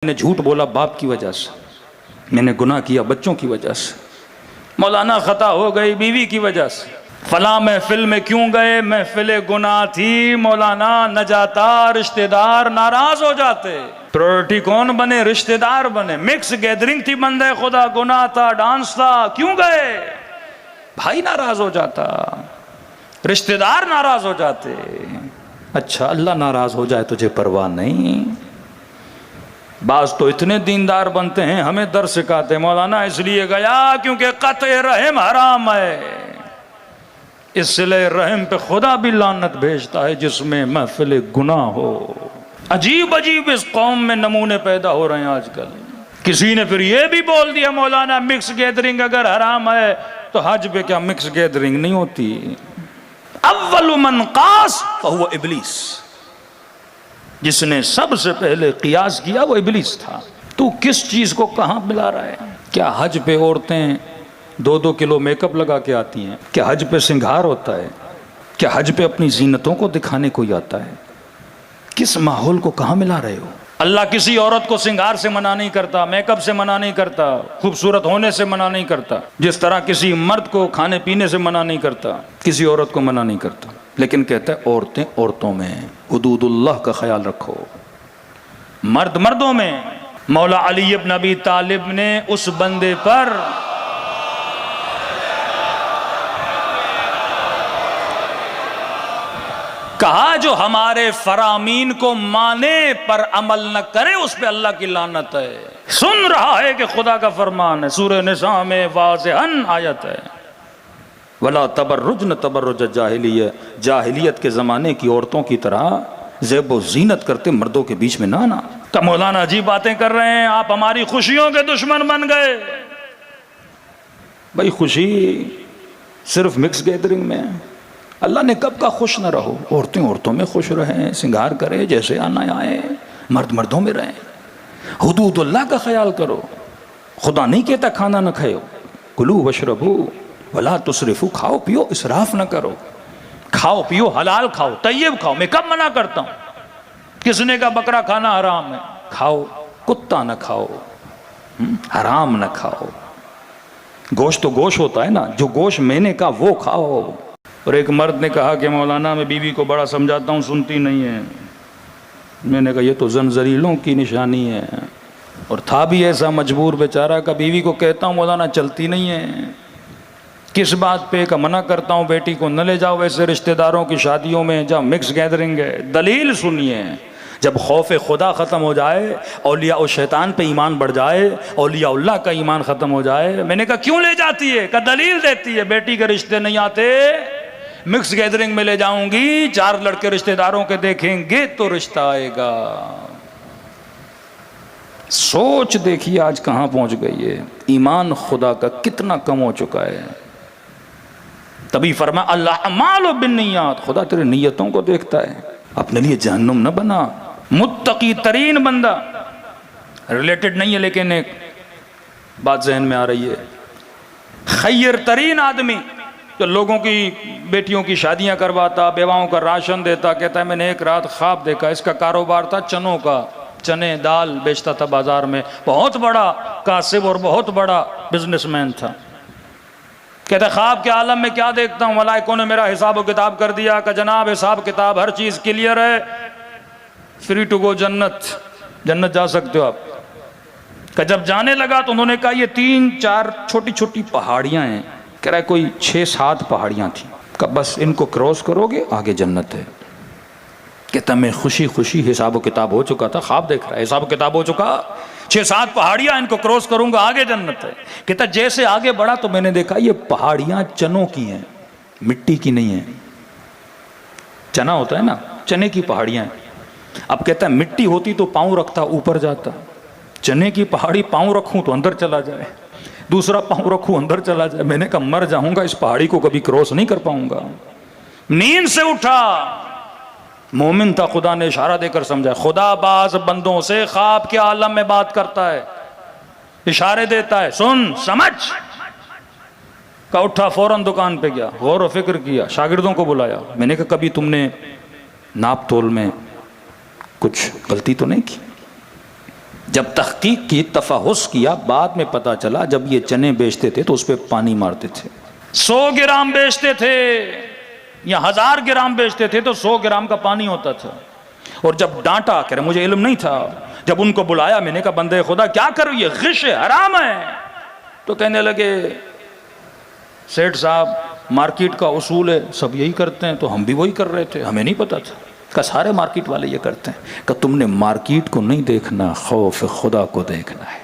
میں نے جھوٹ بولا باپ کی وجہ سے، میں نے گناہ کیا بچوں کی وجہ سے، مولانا خطا ہو گئی بیوی کی وجہ سے، فلاں محفل میں کیوں گئے، محفل گناہ تھی مولانا، نہ جاتا رشتہ دار ناراض ہو جاتے، پریورٹی کون بنے، رشتہ دار بنے، مکس گیدرنگ تھی بندے خدا، گناہ تھا، ڈانس تھا، کیوں گئے، بھائی ناراض ہو جاتا، رشتہ دار ناراض ہو جاتے، اچھا اللہ ناراض ہو جائے تجھے پرواہ نہیں؟ بعض تو اتنے دیندار بنتے ہیں ہمیں در سکھاتے مولانا اس لیے گیا کیونکہ قطع رحم حرام ہے، اس صلہ رحم پہ خدا بھی لعنت بھیجتا ہے جس میں محفل گناہ ہو۔ عجیب عجیب اس قوم میں نمونے پیدا ہو رہے ہیں آج کل۔ کسی نے پھر یہ بھی بول دیا مولانا مکس گیدرنگ اگر حرام ہے تو حج پہ کیا مکس گیدرنگ نہیں ہوتی؟ اول من قاس فہو ابلیس، جس نے سب سے پہلے قیاس کیا وہ ابلیس تھا۔ تو کس چیز کو کہاں ملا رہا ہے؟ کیا حج پہ عورتیں 2-2 کلو میک اپ لگا کے آتی ہیں؟ کیا حج پہ سنگھار ہوتا ہے؟ کیا حج پہ اپنی زینتوں کو دکھانے کوئی آتا ہے؟ کس ماحول کو کہاں ملا رہے ہو؟ اللہ کسی عورت کو سنگھار سے منع نہیں کرتا، میک اپ سے منع نہیں کرتا، خوبصورت ہونے سے منع نہیں کرتا، جس طرح کسی مرد کو کھانے پینے سے منع نہیں کرتا، کسی عورت کو منع نہیں کرتا، لیکن کہتا ہے عورتیں عورتوں میں، حدود اللہ کا خیال رکھو، مرد مردوں میں۔ مولا علی بن ابی طالب نے اس بندے پر کہا جو ہمارے فرامین کو مانے پر عمل نہ کرے اس پہ اللہ کی لعنت ہے۔ سن رہا ہے کہ خدا کا فرمان ہے، سورہ نساء میں واضحاً آیت ہے، وَلَا تَبَرُّجْنَ تَبَرُّجَ الجَّاهِلِيَّةِ، جاہلیت کے زمانے کی عورتوں کی طرح زیب و زینت کرتے مردوں کے بیچ میں نہ آنا۔ تو مولانا عجیب باتیں کر رہے ہیں، آپ ہماری خوشیوں کے دشمن بن گئے۔ بھائی خوشی صرف مکس گیدرنگ میں، اللہ نے کب کا خوش نہ رہو، عورتیں عورتوں میں خوش رہیں، سنگھار کرے، جیسے آنا آئے، مرد مردوں میں رہیں، حدود اللہ کا خیال کرو۔ خدا نہیں کہتا کھانا نہ کھاؤ، کلو وشربو ولا تسرفو، کھاؤ پیو اسراف نہ کرو، کھاؤ پیو حلال کھاؤ، طیب کھاؤ۔ میں کب منع کرتا ہوں؟ کس نے کہا بکرا کھانا حرام ہے؟ کھاؤ، کتا نہ کھاؤ، حرام نہ کھاؤ، گوشت تو گوشت ہوتا ہے نا، جو گوشت میں نے کہا وہ کھاؤ۔ اور ایک مرد نے کہا کہ مولانا میں بیوی کو بڑا سمجھاتا ہوں سنتی نہیں ہے۔ میں نے کہا یہ تو زنجریلوں کی نشانی ہے، اور تھا بھی ایسا مجبور بیچارہ کہ بیوی کو کہتا ہوں مولانا چلتی نہیں ہے، کس بات پہ کہ منع کرتا ہوں بیٹی کو نہ لے جاؤ ویسے رشتہ داروں کی شادیوں میں جہاں مکس گیدرنگ ہے۔ دلیل سنیے، جب خوف خدا ختم ہو جائے، اولیاء و شیطان پہ ایمان بڑھ جائے، اولیاء اللہ کا ایمان ختم ہو جائے، میں نے کہا کیوں لے جاتی ہے؟ کہ دلیل دیتی ہے، بیٹی کے رشتے نہیں آتے، مکس گیدرنگ میں لے جاؤں گی، 4 لڑکے رشتہ داروں کے دیکھیں گے تو رشتہ آئے گا۔ سوچ دیکھیے آج کہاں پہنچ گئی ہے، ایمان خدا کا کتنا کم ہو چکا ہے۔ تبھی فرما اللہ اعمال بالنیات، خدا تیرے نیتوں کو دیکھتا ہے، اپنے لیے جہنم نہ بنا۔ متقی ترین بندہ، ریلیٹڈ نہیں ہے لیکن ایک بات ذہن میں آ رہی ہے، خیر ترین آدمی جو لوگوں کی بیٹیوں کی شادیاں کرواتا، بیواؤں کا راشن دیتا، کہتا ہے میں نے ایک رات خواب دیکھا، اس کا کاروبار تھا چنوں کا، چنے دال بیچتا تھا بازار میں، بہت بڑا کاسب اور بہت بڑا بزنس مین تھا۔ کہتا ہے خواب کے عالم میں کیا دیکھتا ہوں، ملائکوں نے میرا حساب و کتاب کر دیا کہ جناب حساب کتاب ہر چیز کلیئر ہے، فری ٹو گو جنت جا سکتے ہو آپ۔ کہ جب جانے لگا تو انہوں نے کہا یہ 3-4 چھوٹی چھوٹی پہاڑیاں ہیں، کہہ رہا ہے کوئی 6-7 پہاڑیاں تھیں، کہ بس ان کو کراس کرو گے آگے جنت ہے۔ کہتا میں خوشی خوشی حساب و کتاب ہو چکا تھا، خواب دیکھ رہا ہے حساب و کتاب ہو چکا، 6-7 پہاڑیاں ان کو کراس کروں گا آگے جنت ہے۔ کہتا جیسے آگے بڑھا تو میں نے دیکھا یہ پہاڑیاں چنوں کی ہیں، مٹی کی نہیں ہیں۔ چنا ہوتا ہے نا، چنے کی پہاڑیاں ہیں۔ اب کہتا ہے مٹی ہوتی تو پاؤں رکھتا اوپر جاتا، چنے کی پہاڑی پاؤں رکھوں تو اندر چلا جائے، دوسرا پاؤں رکھوں اندر چلا جائے۔ میں نے کہا مر جاؤں گا، اس پہاڑی کو کبھی کراس نہیں کر پاؤں گا۔ نیند سے اٹھا، مومن تھا، خدا نے اشارہ دے کر سمجھا۔ خدا بعض بندوں سے خواب کے عالم میں بات کرتا ہے، اشارے دیتا ہے، سن سمجھ۔ کہ اٹھا فوراً دکان پہ گیا، غور و فکر کیا، شاگردوں کو بلایا، میں نے کہا کبھی تم نے ناپ تول میں کچھ غلطی تو نہیں کی؟ جب تحقیق کی، تفحص کیا، بعد میں پتا چلا جب یہ چنے بیچتے تھے تو اس پہ پانی مارتے تھے. 100 گرام بیچتے تھے یا 1000 گرام بیچتے تھے تو 100 گرام کا پانی ہوتا تھا. اور جب ڈانٹا، کہہ رہے مجھے علم نہیں تھا، جب ان کو بلایا میں نے کہا بندے خدا کیا کرو، یہ غش ہے، حرام ہے. تو کہنے لگے سیٹھ صاحب مارکیٹ کا اصول ہے، سب یہی کرتے ہیں تو ہم بھی وہی کر رہے تھے، ہمیں نہیں پتا تھا. کہ سارے مارکیٹ والے یہ کرتے ہیں. کہ تم نے مارکیٹ کو نہیں دیکھنا، خوف خدا کو دیکھنا ہے.